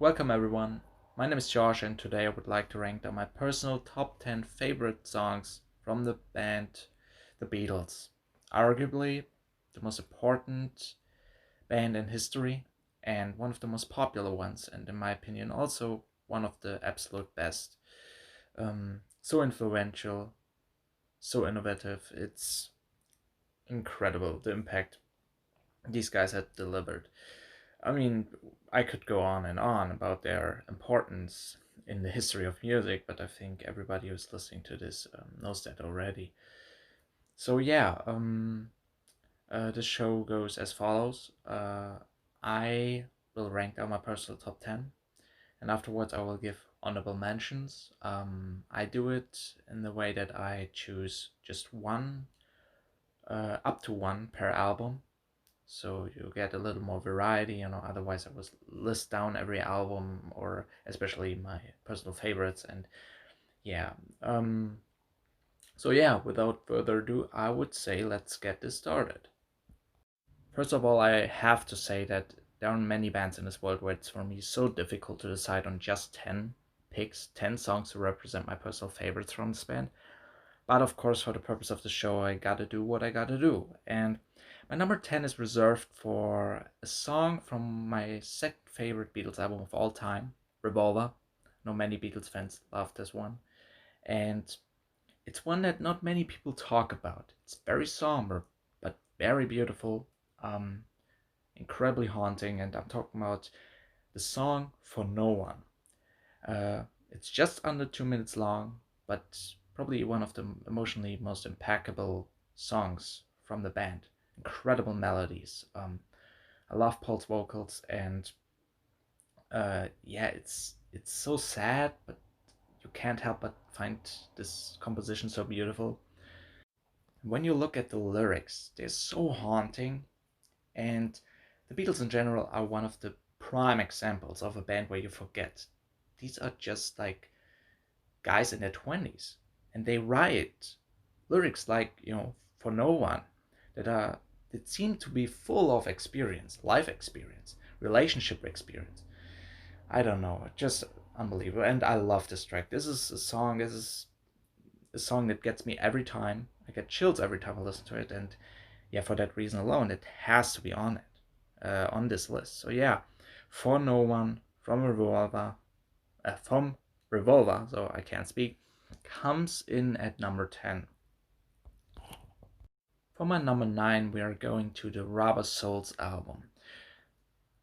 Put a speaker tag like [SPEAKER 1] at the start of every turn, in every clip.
[SPEAKER 1] Welcome everyone, my name is Josh and today I would like to rank down my personal top 10 favorite songs from the band The Beatles. Arguably the most important band in history and one of the most popular ones, and in my opinion also one of the absolute best. So influential, so innovative, it's incredible the impact these guys had delivered. I mean, I could go on and on about their importance in the history of music, but I think everybody who's listening to this knows that already. So yeah, the show goes as follows. I will rank down my personal top 10, and afterwards I will give honorable mentions. I do it in the way that I choose just one, up to one per album, so you get a little more variety. Otherwise I was list down every album, or especially my personal favorites. And yeah, um so yeah, without further ado, I would say let's get this started. First of all, I have to say that there are many bands in this world where it's for me so difficult to decide on just 10 picks, 10 songs to represent my personal favorites from this band. But of course, for the purpose of the show, I gotta do what I gotta do. And my number 10 is reserved for a song from my second favorite Beatles album of all time, Revolver. I know many Beatles fans love this one. And it's one that not many people talk about. It's very somber, but very beautiful, um, incredibly haunting. And I'm talking about the song For No One. It's just under 2 minutes long, but probably one of the emotionally most impeccable songs from the band. Incredible melodies. I love Paul's vocals, and yeah, it's so sad, but you can't help but find this composition so beautiful. When you look at the lyrics, they're so haunting, and the Beatles in general are one of the prime examples of a band where you forget these are just like guys in their 20s, and they write lyrics like, For No One, that seem to be full of experience, life experience, relationship experience. I don't know, just unbelievable. And I love this track. This is a song that gets me every time. I get chills every time I listen to it, and yeah, for that reason alone it has to be on on this list. So yeah, For No One from Revolver, so I can't speak, comes in at number 10. For my number 9, we are going to the Rubber Souls album.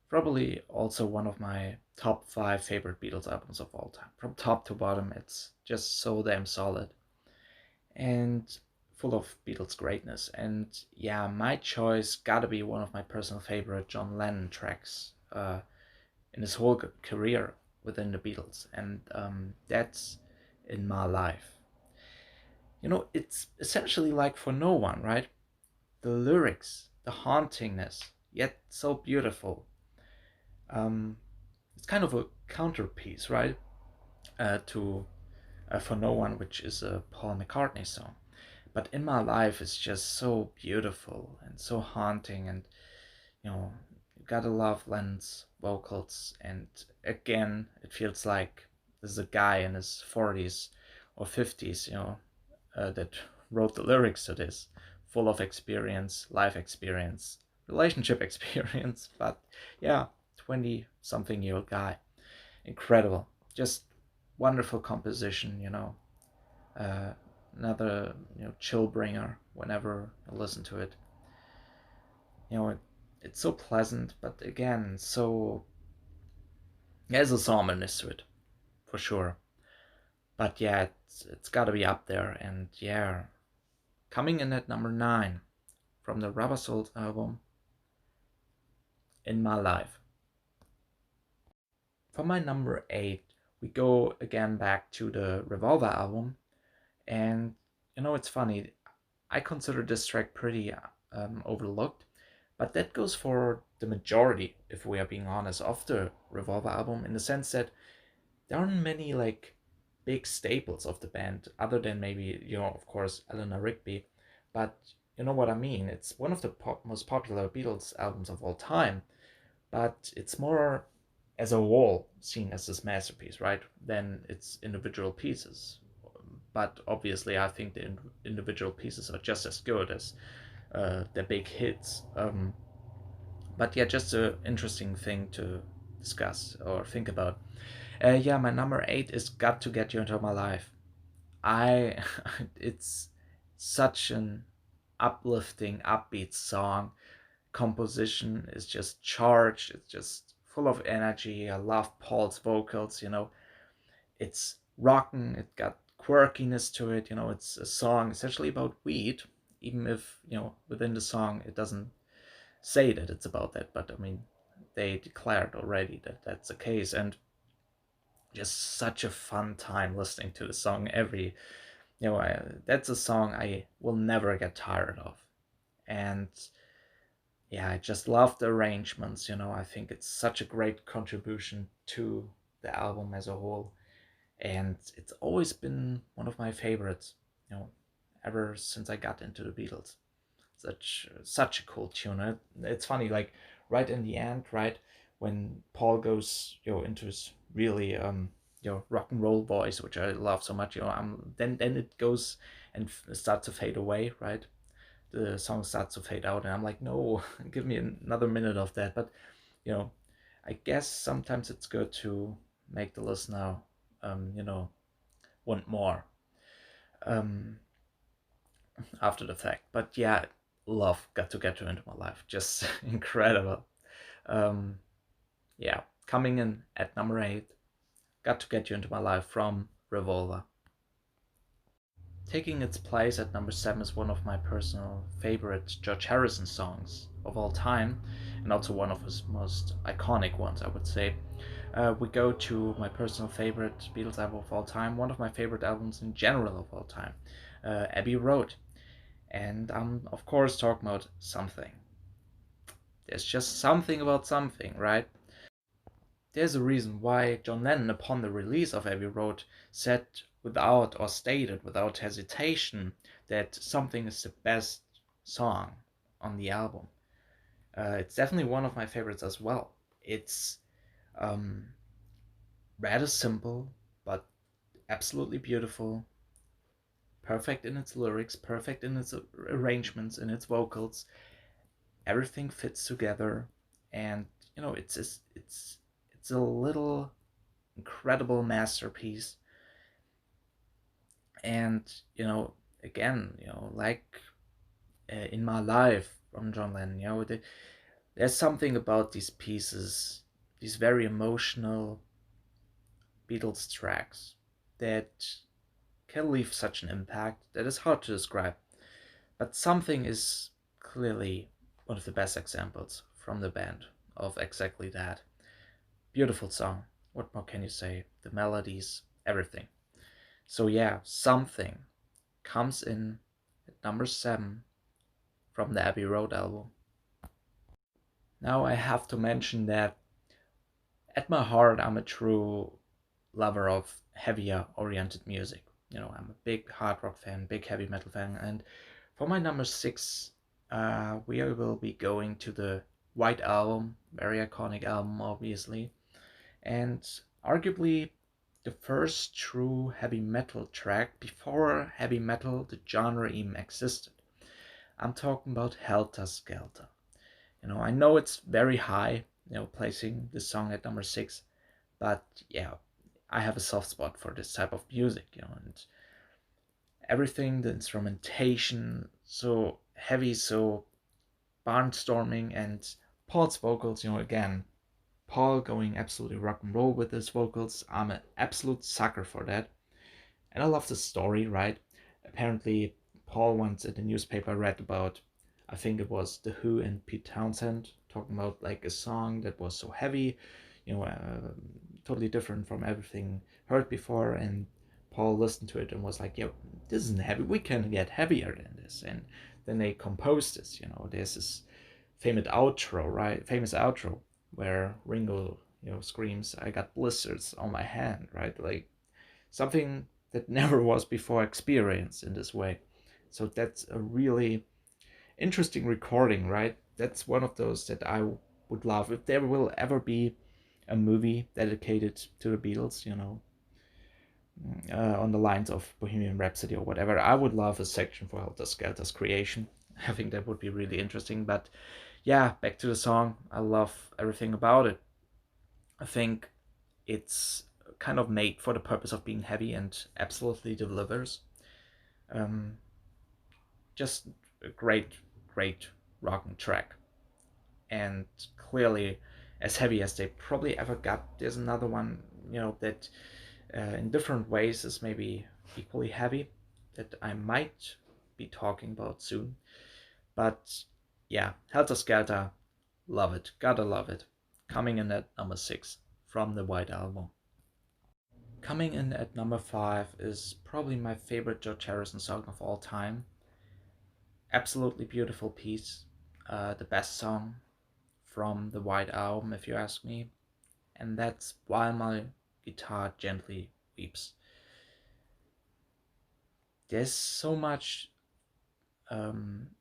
[SPEAKER 1] Probably also one of my top 5 favorite Beatles albums of all time. From top to bottom, it's just so damn solid and full of Beatles greatness. And yeah, my choice gotta be one of my personal favorite John Lennon tracks in his whole career within the Beatles, and that's In My Life. It's essentially like For No One, right? The lyrics, the hauntingness, yet so beautiful. Um, it's kind of a counterpiece, right? To For No One, which is a Paul McCartney song. But In My Life is just so beautiful and so haunting, and you gotta love Lennon's vocals. And again, it feels like there's a guy in his 40s or 50s, that wrote the lyrics to this, full of experience, life experience, relationship experience. But yeah, 20 something year old guy. Incredible. Just wonderful composition, Uh, another, chill bringer whenever I listen to it. It's so pleasant, but again, so there's a somberness to it, for sure. But yeah, it's got to be up there, and yeah, coming in at number 9 from the Rubber Soul album, In My Life. For my number 8, we go again back to the Revolver album, and it's funny. I consider this track pretty overlooked, but that goes for the majority, if we are being honest, of the Revolver album, in the sense that there aren't many like big staples of the band, other than maybe, of course, Eleanor Rigby. But you know what I mean. It's one of the most popular Beatles albums of all time, but it's more as a whole seen as this masterpiece, right, than its individual pieces. But obviously, I think the individual pieces are just as good as the big hits. But yeah, just an interesting thing to discuss or think about. Yeah, my number eight is "Got to Get You Into My Life." I, it's such an uplifting, upbeat song. Composition is just charged. It's just full of energy. I love Paul's vocals. It's rocking. It got quirkiness to it. It's a song essentially about weed, even if within the song it doesn't say that it's about that. But I mean, they declared already that that's the case, and just such a fun time listening to the song. That's a song I will never get tired of, and yeah, I just love the arrangements. I think it's such a great contribution to the album as a whole, and it's always been one of my favorites. Ever since I got into the Beatles. Such a cool tune. It's funny, like right in the end, right when Paul goes, into his really rock and roll voice, which I love so much. Then it goes and starts to fade away, right? The song starts to fade out, and I'm like, no, give me another minute of that. But you know, I guess sometimes it's good to make the listener, want more. Um, After the fact. But yeah, love Got to Get You Into My Life. Just incredible. Um, yeah, coming in at number eight, Got to Get You Into My Life from Revolver. Taking its place at number seven is one of my personal favorite George Harrison songs of all time, and also one of his most iconic ones, I would say. We go to my personal favorite Beatles album of all time, one of my favorite albums in general of all time, Abbey Road. And I'm, of course, talking about Something. There's just something about something, right? There's a reason why John Lennon, upon the release of Abbey Road, said without or stated without hesitation that Something is the best song on the album. It's definitely one of my favorites as well. It's um, rather simple, but absolutely beautiful, perfect in its lyrics, perfect in its arrangements, in its vocals. Everything fits together, and it's a little incredible masterpiece. And again, like In My Life from John Lennon, there's something about these pieces, these very emotional Beatles tracks, that can leave such an impact that is hard to describe. But Something is clearly one of the best examples from the band of exactly that. Beautiful song. What more can you say? The melodies, everything. So yeah, Something comes in at number seven from the Abbey Road album. Now I have to mention that at my heart I'm a true lover of heavier oriented music. I'm a big hard rock fan, big heavy metal fan, and for my number six, we will be going to the White Album, very iconic album, obviously, and arguably the first true heavy metal track before heavy metal, the genre even existed. I'm talking about Helter Skelter. I know it's very high, placing this song at number six, but yeah, I have a soft spot for this type of music, and everything, the instrumentation, so heavy, so barnstorming, and Paul's vocals, again, Paul going absolutely rock and roll with his vocals. I'm an absolute sucker for that. And I love the story, right? Apparently, Paul once in the newspaper read about, I think it was The Who and Pete Townsend, talking about like a song that was so heavy, totally different from everything heard before. And Paul listened to it and was like, "Yo, this isn't heavy. We can get heavier than this." And then they composed this. There's this famous outro where Ringo, screams, "I got blisters on my hand," right? Like something that never was before experienced in this way. So that's a really interesting recording, right? That's one of those that I would love if there will ever be a movie dedicated to the Beatles, on the lines of Bohemian Rhapsody or whatever. I would love a section for Helter Skelter's creation. I think that would be really interesting. But yeah, back to the song. I love everything about it. I think it's kind of made for the purpose of being heavy and absolutely delivers. Um, just a great rocking track. And clearly, as heavy as they probably ever got, there's another one, that in different ways is maybe equally heavy that I might be talking about soon. But yeah, Helter Skelter, love it, gotta love it. Coming in at number 6 from the White Album. Coming in at number 5 is probably my favorite George Harrison song of all time. Absolutely beautiful piece. The best song from the White Album, if you ask me. And that's While My Guitar Gently Weeps. There's so much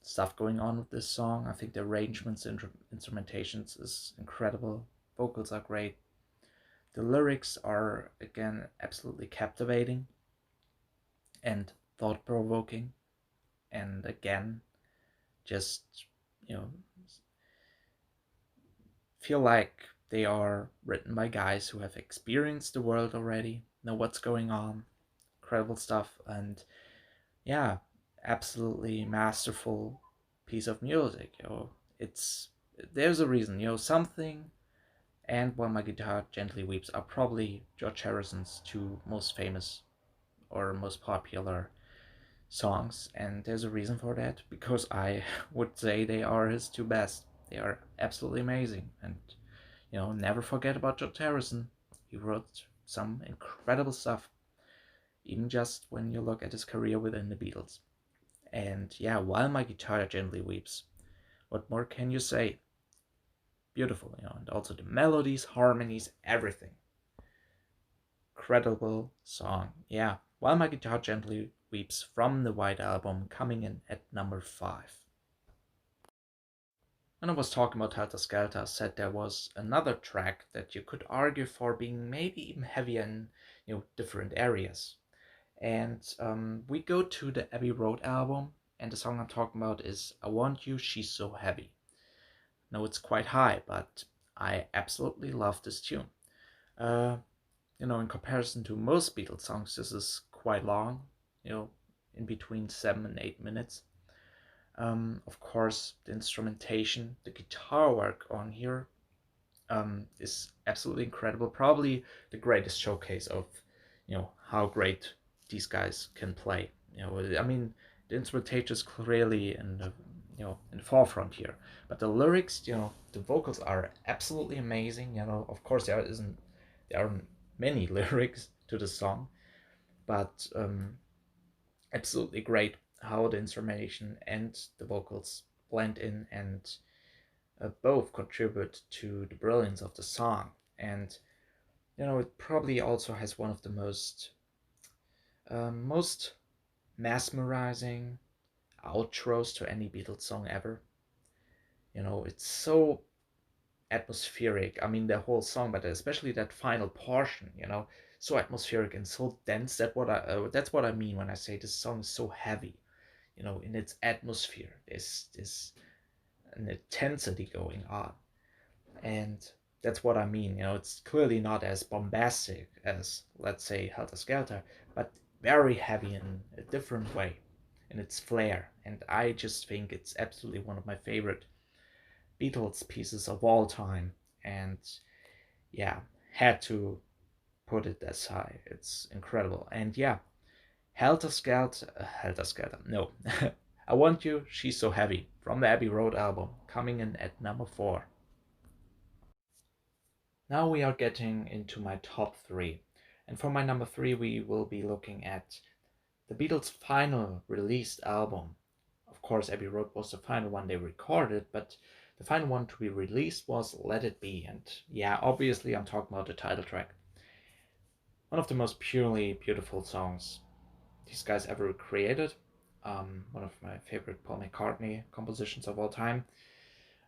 [SPEAKER 1] stuff going on with this song. I think the arrangements and instrumentations is incredible. Vocals are great. The lyrics are, again, absolutely captivating and thought-provoking. And again, just, you know, feel like they are written by guys who have experienced the world already, know what's going on. Incredible stuff. And yeah, absolutely masterful piece of music. It's there's a reason. Something and While My Guitar Gently Weeps are probably George Harrison's two most famous or most popular songs, and there's a reason for that because I would say they are his two best. They are absolutely amazing, and never forget about George Harrison. He wrote some incredible stuff, even just when you look at his career within the Beatles. And yeah, While My Guitar Gently Weeps. What more can you say? Beautiful, and also the melodies, harmonies, everything. Incredible song. Yeah, While My Guitar Gently Weeps from the White Album, coming in at number 5. When I was talking about Helter Skelter, I said there was another track that you could argue for being maybe even heavier in different areas. And we go to the Abbey Road album, and the song I'm talking about is I Want You, She's So Heavy. No, it's quite high, but I absolutely love this tune. Uh, in comparison to most Beatles songs, this is quite long, in between 7 and 8 minutes. Of course, the instrumentation, the guitar work on here is absolutely incredible. Probably the greatest showcase of, how great these guys can play. I mean, the instrumentation is clearly in the forefront here, but the lyrics, the vocals are absolutely amazing. Of course there aren't many lyrics to the song, but absolutely great how the instrumentation and the vocals blend in and both contribute to the brilliance of the song. And it probably also has one of the most mesmerizing outros to any Beatles song ever. It's so atmospheric. I mean, the whole song, but especially that final portion, so atmospheric and so dense. That's what I mean when I say this song is so heavy. In its atmosphere, there's this an intensity going on, and that's what I mean. It's clearly not as bombastic as, let's say, Helter Skelter, but very heavy in a different way in its flair. And I just think it's absolutely one of my favorite Beatles pieces of all time. And yeah, had to put it as high. It's incredible. And yeah, Helter Skelter, no. I Want You, She's So Heavy from the Abbey Road album, coming in at number 4. Now we are getting into my top 3. And for my number 3, we will be looking at the Beatles' final released album. Of course, Abbey Road was the final one they recorded, but the final one to be released was Let It Be. And yeah, obviously I'm talking about the title track. One of the most purely beautiful songs these guys ever created. One of my favorite Paul McCartney compositions of all time.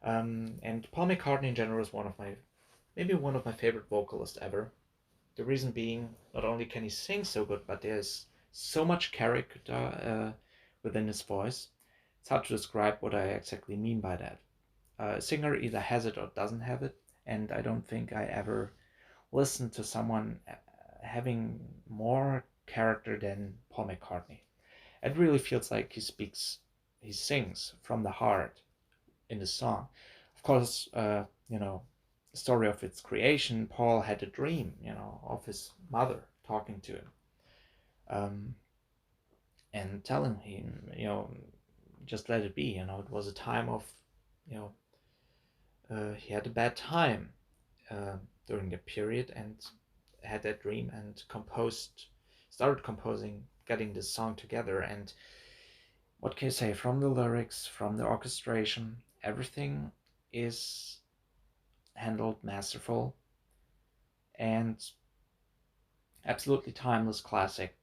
[SPEAKER 1] And Paul McCartney in general is one of my maybe one of my favorite vocalists ever. The reason being, not only can he sing so good, but there's so much character within his voice. It's hard to describe what I exactly mean by that. A singer either has it or doesn't have it, and I don't think I ever listened to someone having more character than Paul McCartney. It really feels like he sings from the heart in the song. Of course, the story of its creation, Paul had a dream, of his mother talking to him, um, and telling him, just let it be. It was a time of, you know, he had a bad time uh, during the period and had that dream and started composing, getting this song together. And what can you say? From the lyrics, from the orchestration, everything is handled masterful and absolutely timeless classic.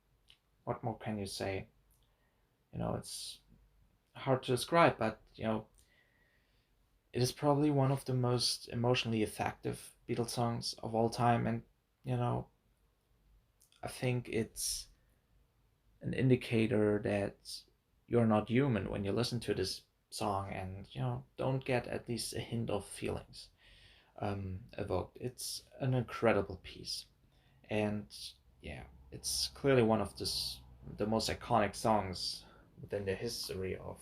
[SPEAKER 1] What more can you say? It's hard to describe, but it is probably one of the most emotionally effective Beatles songs of all time, and you know, I think it's an indicator that you're not human when you listen to this song and don't get at least a hint of feelings evoked. It's an incredible piece, and yeah, it's clearly one of the most iconic songs within the history of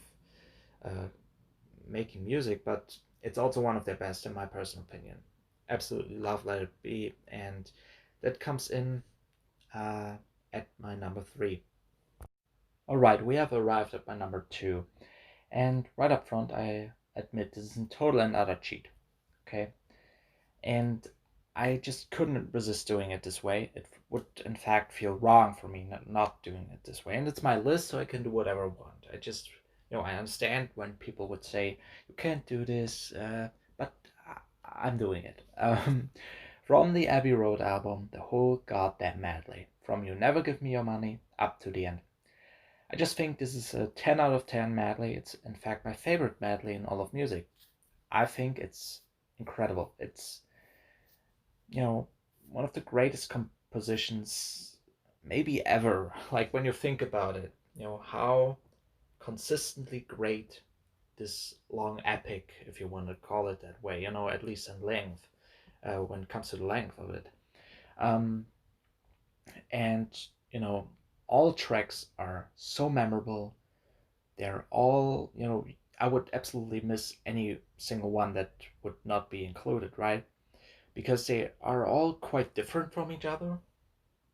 [SPEAKER 1] uh, making music, but it's also one of their best in my personal opinion. Absolutely love Let It Be, and that comes in uh, at my number three. All right, we have arrived at my number two, and right up front, I admit this is in total another cheat. Okay, and I just couldn't resist doing it this way. It would, in fact, feel wrong for me not doing it this way. And it's my list, so I can do whatever I want. I understand when people would say, you can't do this, but I'm doing it. From the Abbey Road album, the whole goddamn medley, from You Never Give Me Your Money up to the end. I just think this is a 10 out of 10 medley. It's, in fact, my favorite medley in all of music. I think it's incredible. It's one of the greatest compositions maybe ever. Like when you think about it, how consistently great this long epic, if you want to call it that way, at least in length, when it comes to the length of it. Um, and, you know, all tracks are so memorable. They're all, I would absolutely miss any single one that would not be included, right? Because they are all quite different from each other,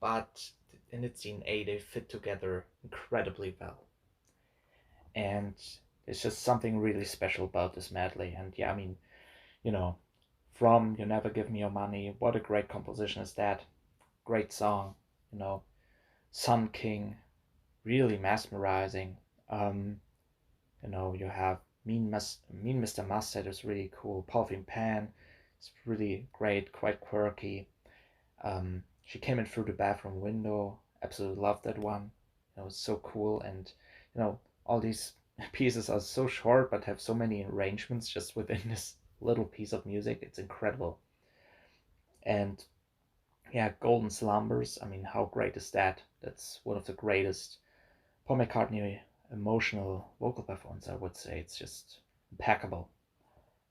[SPEAKER 1] but in its DNA they fit together incredibly well. And it's just something really special about this medley. And yeah, I mean, you know, from You Never Give Me Your Money, what a great composition is that. Great song, you know, Sun King, really mesmerizing. Um, you have Mean Mr. Mustard is really cool. Puffing Pan is really great, quite quirky. She came in through the bathroom window. Absolutely loved that one. It's so cool, and all these pieces are so short but have so many arrangements just within this little piece of music. It's incredible. And yeah, Golden Slumbers. I mean, how great is that? That's one of the greatest Paul McCartney emotional vocal performance. I would say it's just impeccable.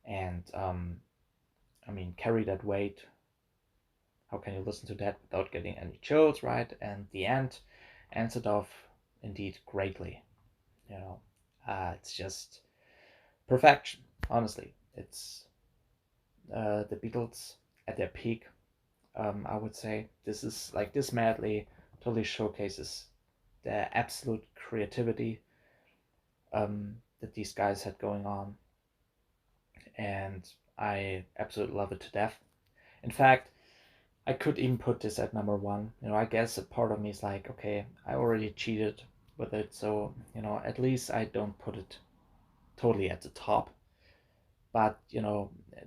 [SPEAKER 1] And I mean, Carry That Weight. How can you listen to that without getting any chills, right? And the end ends it off indeed greatly. You know, it's just perfection. Honestly, it's the Beatles at their peak. I would say this is like this medley totally showcases the absolute creativity that these guys had going on, and I absolutely love it to death. In fact, I could even put this at number one. I guess a part of me is like, okay, I already cheated with it, so at least I don't put it totally at the top. But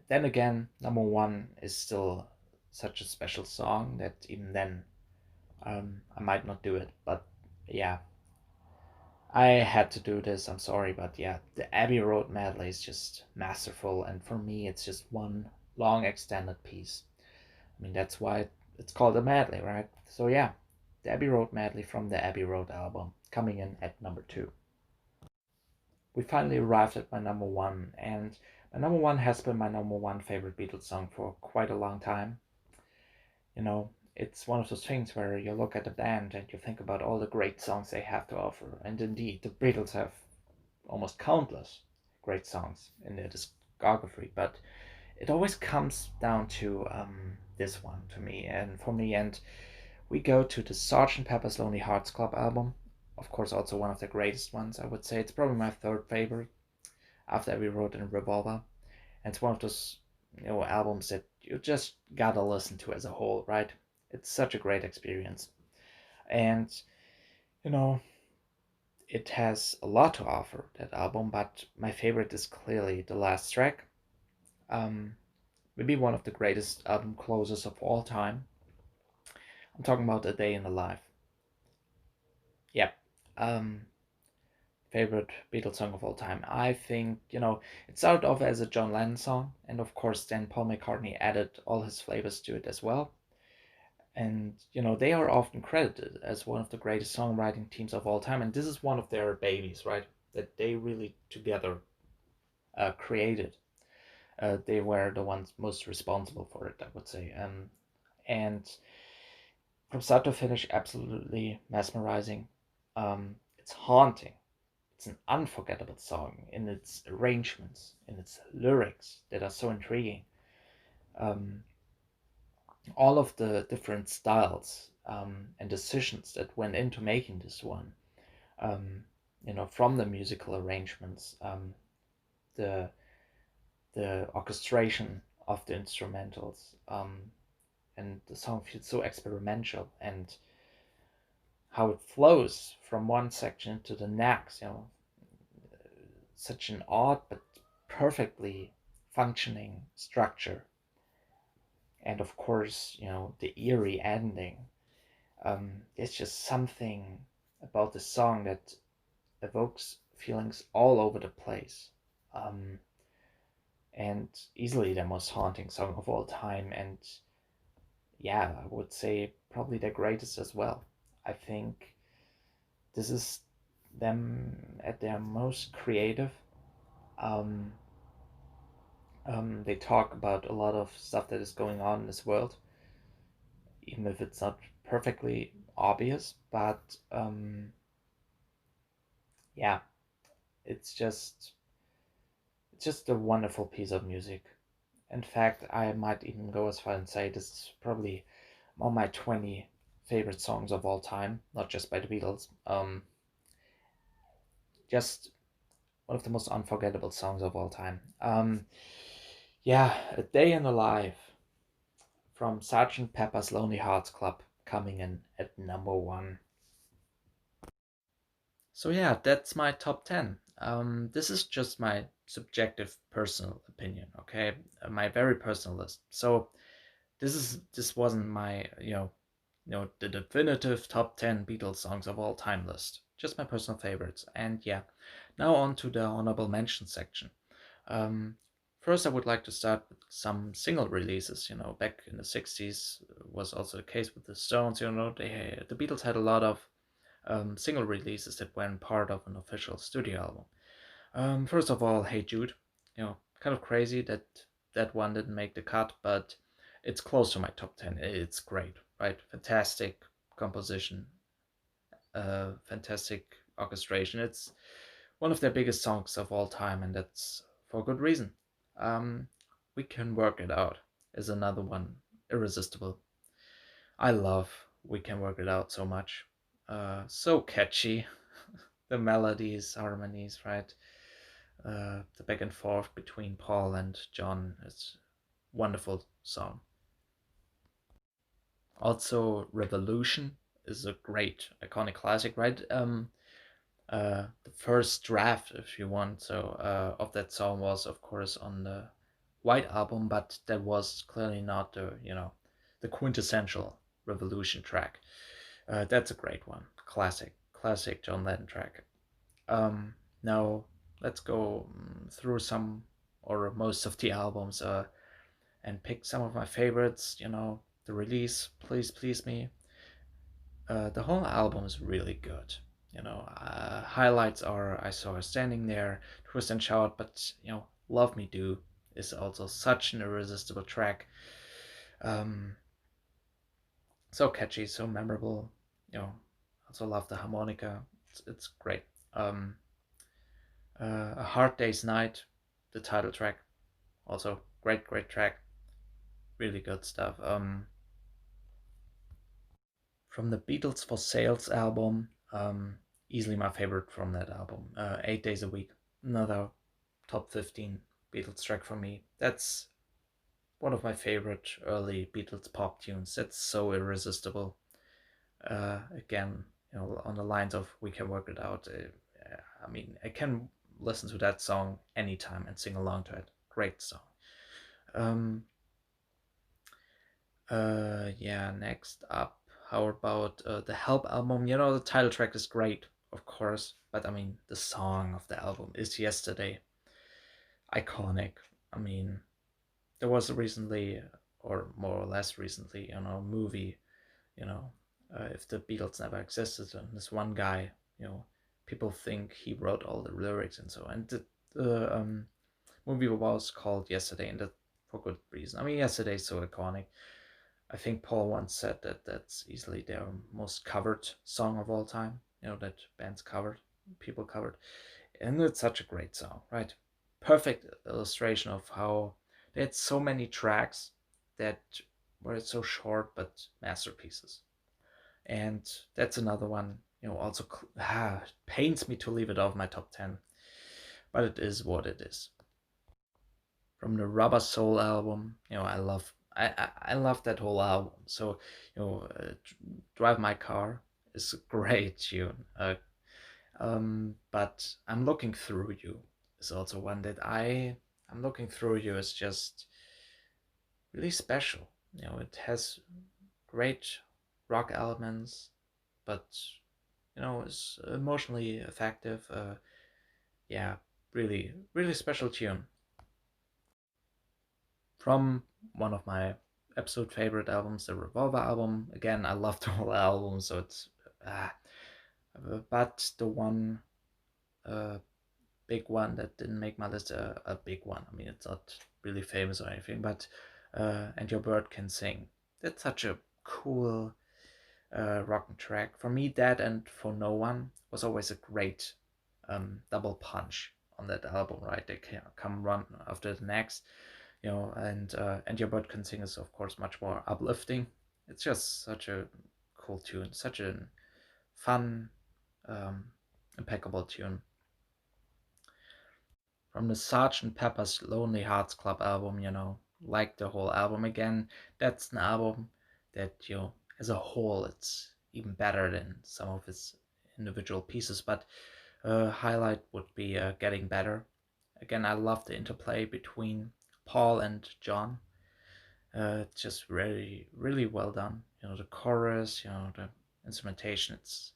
[SPEAKER 1] then again, number one is still such a special song that even then, I might not do it. But yeah, I had to do this. I'm sorry, but yeah, the Abbey Road medley is just masterful, and for me, it's just one long extended piece. I mean, that's why it's called a medley, right? So yeah, the Abbey Road medley from the Abbey Road album, coming in at number 2. We finally arrived at my number 1, and my number 1 has been my number 1 favorite Beatles song for quite a long time. You know, it's one of those things where you look at the band and you think about all the great songs they have to offer, and indeed, the Beatles have almost countless great songs in their discography, but it always comes down to this one to me and for me, and we go to the Sgt. Pepper's Lonely Hearts Club album. Of course, also one of the greatest ones. I would say it's probably my third favorite after Abbey Road and Revolver. And it's one of those albums that you just gotta listen to as a whole, right? It's such a great experience, and you know it has a lot to offer, that album. But my favorite is clearly the last track. Um, Maybe one of the greatest album closers of all time. I'm talking about A Day in the Life. Yep. Um, Favorite Beatles song of all time. I think, it started off as a John Lennon song, and of course, then Paul McCartney added all his flavors to it as well. And, they are often credited as one of the greatest songwriting teams of all time, and this is one of their babies, right? That they really together created. They were the ones most responsible for it, I would say. And from start to finish, absolutely mesmerizing. It's haunting. It's an unforgettable song in its arrangements, in its lyrics that are so intriguing. Um, all of the different styles and decisions that went into making this one, um, from the musical arrangements, the the orchestration of the instrumentals, and the song feels so experimental, and how it flows from one section to the next, such an odd but perfectly functioning structure. And of course, the eerie ending. It's just something about the song that evokes feelings all over the place. Um, and easily the most haunting song of all time. And yeah, I would say probably the greatest as well. I think this is them at their most creative. Um, they talk about a lot of stuff that is going on in this world, even if it's not perfectly obvious. But yeah, it's just it's just a wonderful piece of music. In fact, I might even go as far and say this is probably on my 20 favorite songs of all time, not just by the Beatles. Just one of the most unforgettable songs of all time. Yeah, A Day in the Life from Sgt. Pepper's Lonely Hearts Club, coming in at number 1. So yeah, that's my top 10. This is just my subjective personal opinion, okay? My very personal list. So this wasn't my, the definitive top 10 Beatles songs of all time list. Just my personal favorites. And yeah, now on to the honorable mention section. Um, First, I would like to start with some single releases. Back in the 60s was also the case with the Stones. The Beatles had a lot of single releases that weren't part of an official studio album. First of all, Hey Jude. Kind of crazy that that one didn't make the cut, but it's close to my top 10. It's great, right? Fantastic composition, fantastic orchestration. It's one of their biggest songs of all time, and that's for good reason. Um, we Can Work It Out is another one, irresistible. I love We Can Work It Out so much. So catchy. The melodies, harmonies, right? The back and forth between Paul and John is wonderful song. Also, Revolution is a great iconic classic, right? The first draft, if you want, of that song was, of course, on the White Album, but that was clearly not the quintessential Revolution track. That's a great one, classic John Lennon track. Now let's go through some or most of the albums and pick some of my favorites. the release, Please Please Me. The whole album is really good. Highlights are I Saw Her Standing There, Twist and Shout, but Love Me Do is also such an irresistible track. Um, so catchy, so memorable. Also love the harmonica. It's great. Um, A Hard Day's Night, the title track, also great, great track. Really good stuff. From the Beatles for Sales album, easily my favorite from that album. 8 Days a Week, another top 15 Beatles track for me. That's one of my favorite early Beatles pop tunes. That's so irresistible. Again, on the lines of "We Can Work It Out." I mean, I can listen to that song anytime and sing along to it. Great song. Um, yeah. Next up, how about the Help album? The title track is great, of course, but I mean, the song of the album is "Yesterday." Iconic. I mean, there was recently, or more or less recently, a movie. If the Beatles never existed, and this one guy, people think he wrote all the lyrics and so. And the movie was called Yesterday, and that for good reason. I mean, Yesterday is so iconic. I think Paul once said that that's easily their most covered song of all time. That bands covered, people covered, and it's such a great song, right? Perfect illustration of how they had so many tracks that were so short but masterpieces. And that's another one. Also it pains me to leave it off my top 10, but it is what it is. From the Rubber Soul album, I love that whole album. So Drive My Car is a great tune. But I'm Looking Through You is also one that I'm Looking Through You is just really special. It has great rock elements, but it's emotionally effective. Yeah, really, really special tune. From one of my absolute favorite albums, the Revolver album. Again, I love the whole album, so it's. Ah, but the one uh, big one that didn't make my list, a big one. I mean, it's not really famous or anything, but And Your Bird Can Sing. That's such a cool rock track. For me, that and For No One was always a great double punch on that album, right? They can come run after the next, and Your Bird Can Sing is of course much more uplifting. It's just such a cool tune, such a fun, um, impeccable tune. From the Sgt. Pepper's Lonely Hearts Club album, like the whole album again. That's an album that, as a whole, it's even better than some of its individual pieces. But highlight would be Getting Better. Again, I love the interplay between Paul and John. It's just really, really well done. The chorus, the instrumentation. It's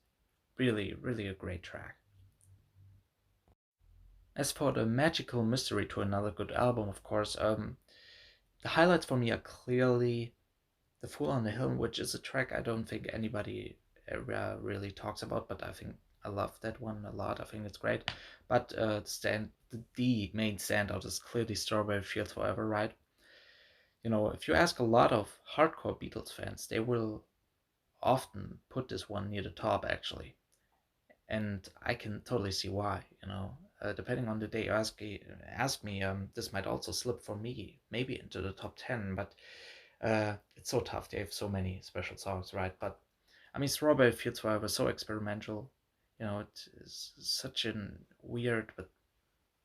[SPEAKER 1] really, really a great track. As for the Magical Mystery Tour, another good album, of course, the highlights for me are clearly The Fool on the Hill, which is a track I don't think anybody really talks about, but I think I love that one a lot. I think it's great. But the main standout is clearly Strawberry Fields Forever, right? If you ask a lot of hardcore Beatles fans, they will often put this one near the top, actually. And I can totally see why. Depending on the day you ask me, this might also slip for me, maybe into the top 10. But it's so tough. They have so many special songs, right? But I mean, Strawberry Fields Forever so experimental. It is such a weird but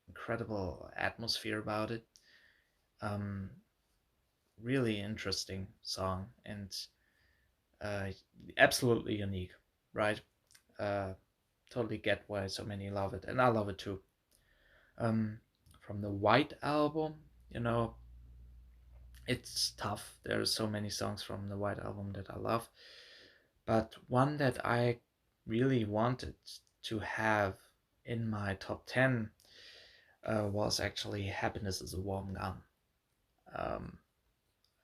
[SPEAKER 1] incredible atmosphere about it. Um, really interesting song and uh, absolutely unique, right? Uh, totally get why so many love it, and I love it too. Um, from the White album, you know, it's tough. There are so many songs from the White album that I love, but one that I really wanted to have in my top 10 was actually Happiness is a Warm Gun. Um,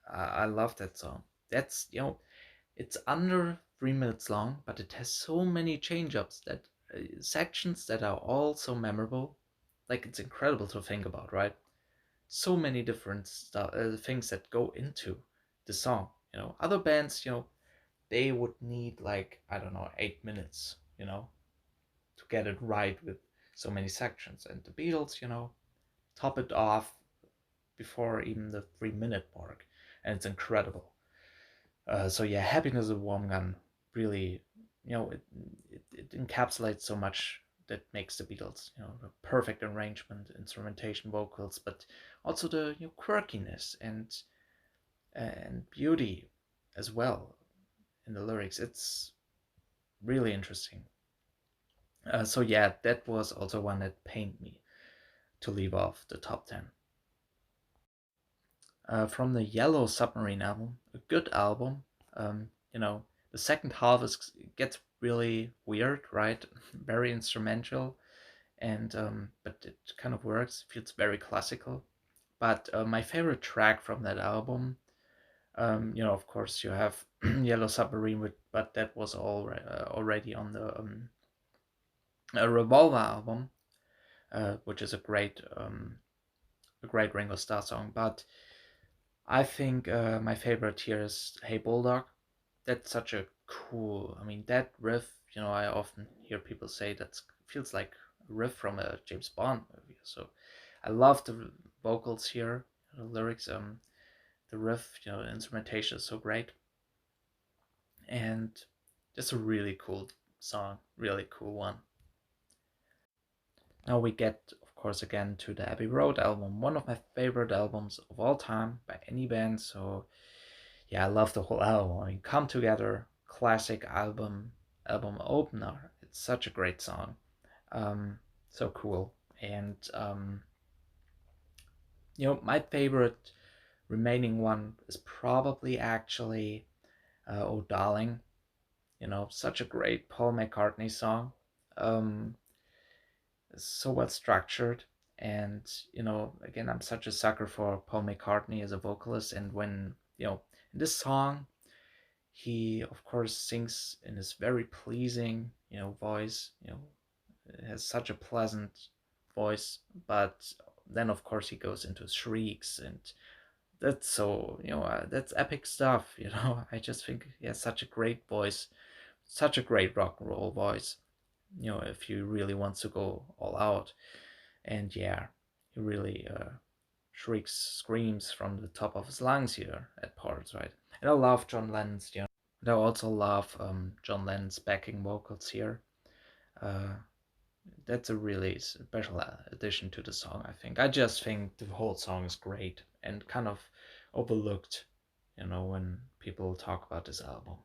[SPEAKER 1] I love that song. That's, it's under 3 minutes long, but it has so many change-ups that sections that are all so memorable. Like, it's incredible to think about, right? So many different things that go into the song. Other bands, they would need like, I don't know, 8 minutes, to get it right with so many sections. And the Beatles, top it off before even the 3 minute mark, and it's incredible. So yeah, Happiness is a Warm Gun really, it encapsulates so much that makes the Beatles, the perfect arrangement, instrumentation, vocals, but also the quirkiness and beauty as well in the lyrics. It's really interesting. So yeah, that was also one that pained me to leave off the top 10. From the Yellow Submarine album, a good album. The second half gets really weird, right? Very instrumental, and but it kind of works. Feels very classical. But my favorite track from that album, of course, you have Yellow Submarine, but that was already on the Revolver album, which is a great Ringo Starr song. But I think my favorite here is Hey Bulldog. That's such a cool. I mean, that riff. I often hear people say that feels like a riff from a James Bond movie. So I love the vocals here, the lyrics, the riff. The instrumentation is so great, and just a really cool song, really cool one. Now we get, of course, again to the Abbey Road album, one of my favorite albums of all time by any band. So yeah, I love the whole album. I mean, Come Together, classic album opener. It's such a great song. So cool. And my favorite remaining one is probably actually Oh Darling. Such a great Paul McCartney song. Um, so well structured. And, again, I'm such a sucker for Paul McCartney as a vocalist. And when, in this song, he, of course, sings in his very pleasing, voice, has such a pleasant voice, but then, of course, he goes into shrieks, and that's so, that's epic stuff, I just think he has such a great voice, such a great rock and roll voice, if he really wants to go all out. And yeah, he really shrieks, screams from the top of his lungs here at parts, right? And I love John Lennon's, and I also love John Lennon's backing vocals here. Uh, that's a really special addition to the song, I think. I just think the whole song is great and kind of overlooked, when people talk about this album.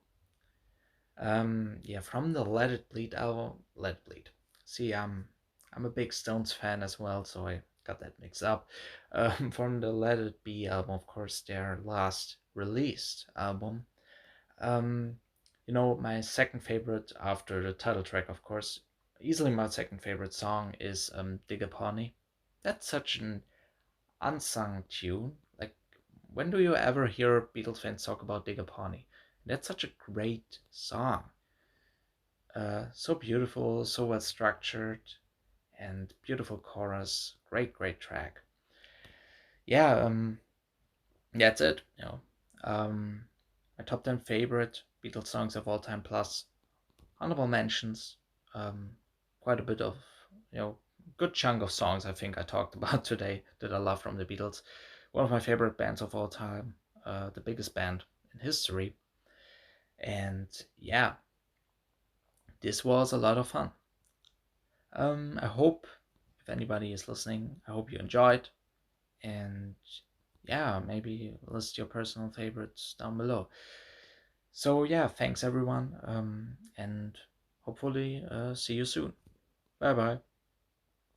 [SPEAKER 1] Yeah, from the Let It Bleed album, Let It Bleed. See, I'm a big Stones fan as well, so I got that mixed up. From the Let It Be album, of course, their last released album. Um, my second favorite after the title track, of course, easily my second favorite song is Dig a Pony. That's such an unsung tune. Like, when do you ever hear Beatles fans talk about Dig a Pony? That's such a great song. So beautiful, so well structured, and beautiful chorus. Great, great track. Yeah, that's it. My top 10 favorite Beatles songs of all time, plus honorable mentions. Um, quite a bit of, good chunk of songs I think I talked about today that I love from the Beatles. One of my favorite bands of all time, the biggest band in history. And yeah, this was a lot of fun. I hope, if anybody is listening, I hope you enjoyed. And yeah, maybe list your personal favorites down below. So yeah, thanks everyone, and hopefully see you soon. Bye bye.